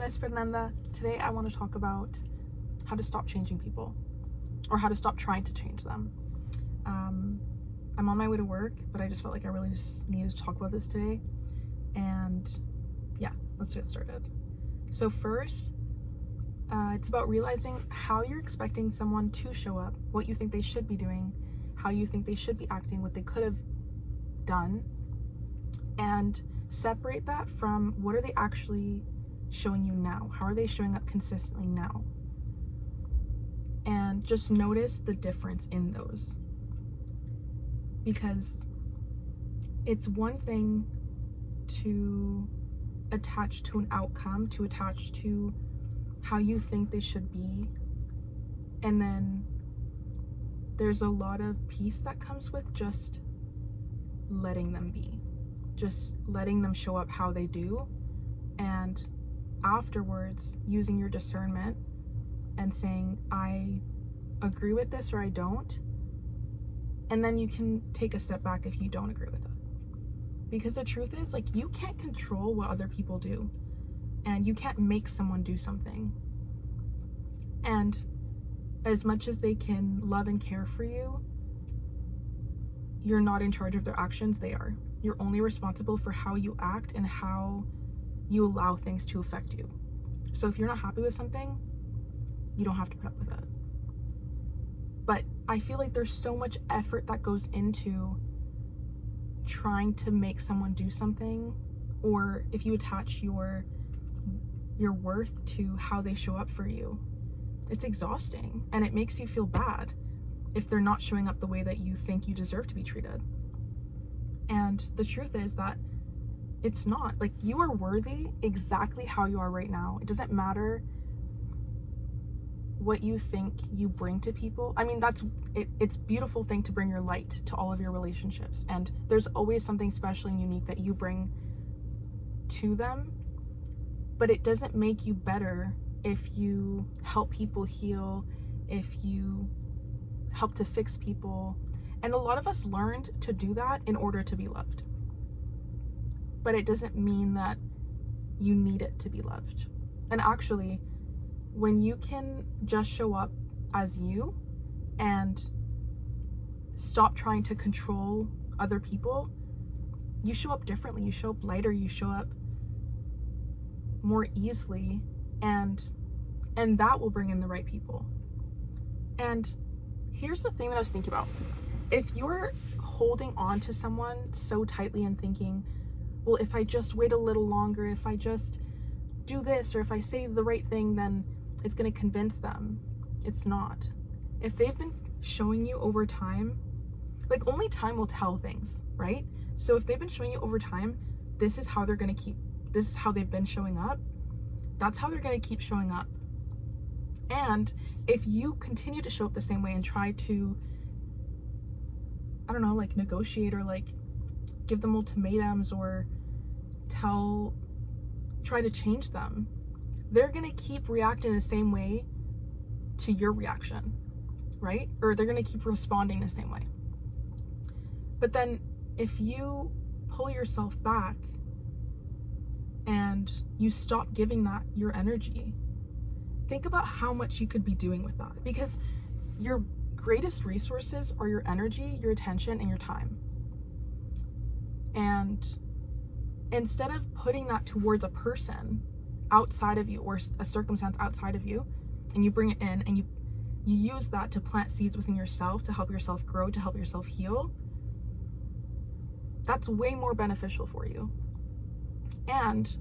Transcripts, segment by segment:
is Fernanda. Today I want to talk about how to stop changing people, or how to stop trying to change them. I'm on my way to work, but I just felt like I really just needed to talk about this today. And yeah, let's get started. So first, it's about realizing how you're expecting someone to show up, what you think they should be doing, how you think they should be acting, what they could have done, and separate that from what are they actually showing you now? How are they showing up consistently now? And just notice the difference in those. Because it's one thing to attach to an outcome, to attach to how you think they should be, and then there's a lot of peace that comes with just letting them be, just letting them show up how they do, and afterwards using your discernment and saying, I agree with this or I don't, and then you can take a step back if you don't agree with it. Because the truth is, like, you can't control what other people do, and you can't make someone do something. And as much as they can love and care for you, you're not in charge of their actions, they are. You're only responsible for how you act and how you allow things to affect you. So if you're not happy with something, you don't have to put up with it. But I feel like there's so much effort that goes into trying to make someone do something, or if you attach your worth to how they show up for you, it's exhausting, and it makes you feel bad if they're not showing up the way that you think you deserve to be treated. And the truth is that it's not. Like, you are worthy exactly how you are right now. It doesn't matter what you think you bring to people. I mean, it's a beautiful thing to bring your light to all of your relationships, and there's always something special and unique that you bring to them, but it doesn't make you better if you help people heal, if you help to fix people. And a lot of us learned to do that in order to be loved, but it doesn't mean that you need it to be loved. And actually, when you can just show up as you and stop trying to control other people, you show up differently, you show up lighter, you show up more easily, and that will bring in the right people. And here's the thing that I was thinking about. If you're holding on to someone so tightly and thinking, well, if I just wait a little longer, if I just do this, or if I say the right thing, then it's going to convince them. It's not. If they've been showing you over time, like, only time will tell things, right? So if they've been showing you over time, this is how they're going to keep, this is how they've been showing up, that's how they're going to keep showing up. And if you continue to show up the same way and try to, I don't know, like, negotiate, or like give them ultimatums, or try to change them, they're gonna keep reacting the same way to your reaction, right? Or they're gonna keep responding the same way. But then if you pull yourself back and you stop giving that your energy, think about how much you could be doing with that. Because your greatest resources are your energy, your attention, and your time. And instead of putting that towards a person outside of you, or a circumstance outside of you, and you bring it in and you use that to plant seeds within yourself, to help yourself grow, to help yourself heal, that's way more beneficial for you. And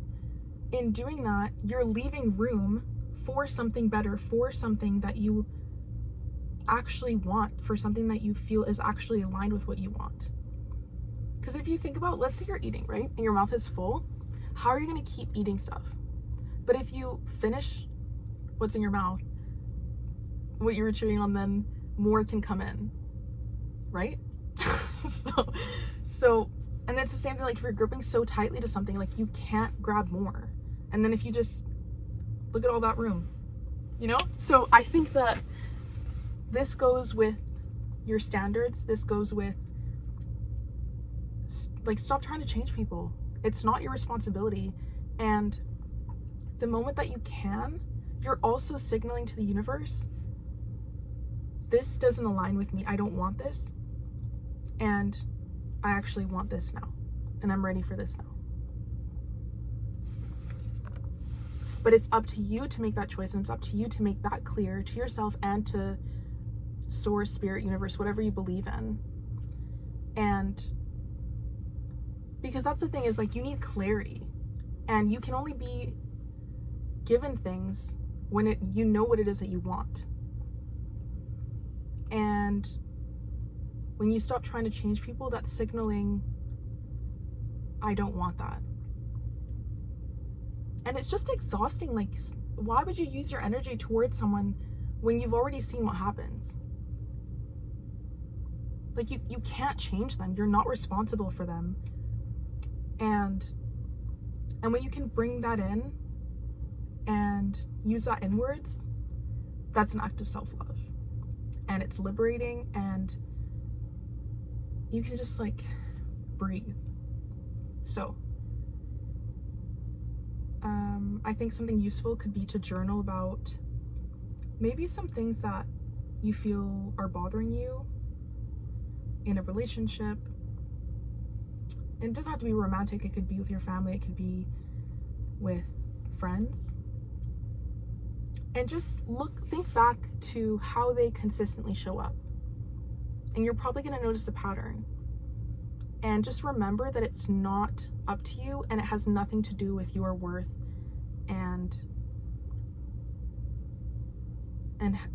in doing that, you're leaving room for something better, for something that you actually want, for something that you feel is actually aligned with what you want. Because if you think about, let's say you're eating, right? And your mouth is full. How are you going to keep eating stuff? But if you finish what's in your mouth, what you were chewing on, then more can come in, right? So, and it's the same thing, like, if you're gripping so tightly to something, like, you can't grab more. And then if you just look at all that room, you know? So I think that this goes with your standards. This goes with, like, stop trying to change people. It's not your responsibility. And the moment that you can, you're also signaling to the universe, this doesn't align with me. I don't want this. And I actually want this now. And I'm ready for this now. But it's up to you to make that choice, and it's up to you to make that clear to yourself and to source, spirit, universe, whatever you believe in. And because that's the thing, is like, you need clarity, and you can only be given things when you know what it is that you want. And when you stop trying to change people, that's signaling, I don't want that. And it's just exhausting. Like, why would you use your energy towards someone when you've already seen what happens? Like, you can't change them. You're not responsible for them. And when you can bring that in and use that inwards, that's an act of self-love. And it's liberating, and you can just like breathe. So I think something useful could be to journal about maybe some things that you feel are bothering you in a relationship. And it doesn't have to be romantic. It could be with your family. It could be with friends. And just think back to how they consistently show up. And you're probably going to notice a pattern. And just remember that it's not up to you, and it has nothing to do with your worth and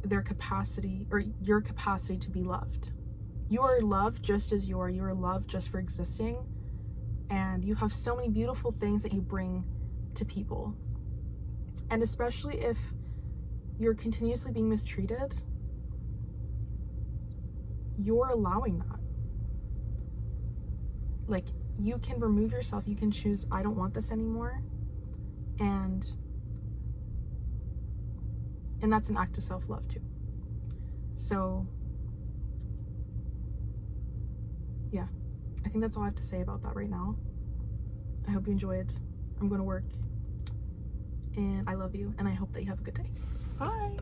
their capacity, or your capacity to be loved. You are loved just as you are. You are loved just for existing. And you have so many beautiful things that you bring to people. And especially if you're continuously being mistreated, you're allowing that. Like, you can remove yourself. You can choose, I don't want this anymore. And that's an act of self-love too. So yeah, I think that's all I have to say about that right now. I hope you enjoyed. I'm going to work, and I love you, and I hope that you have a good day. Bye.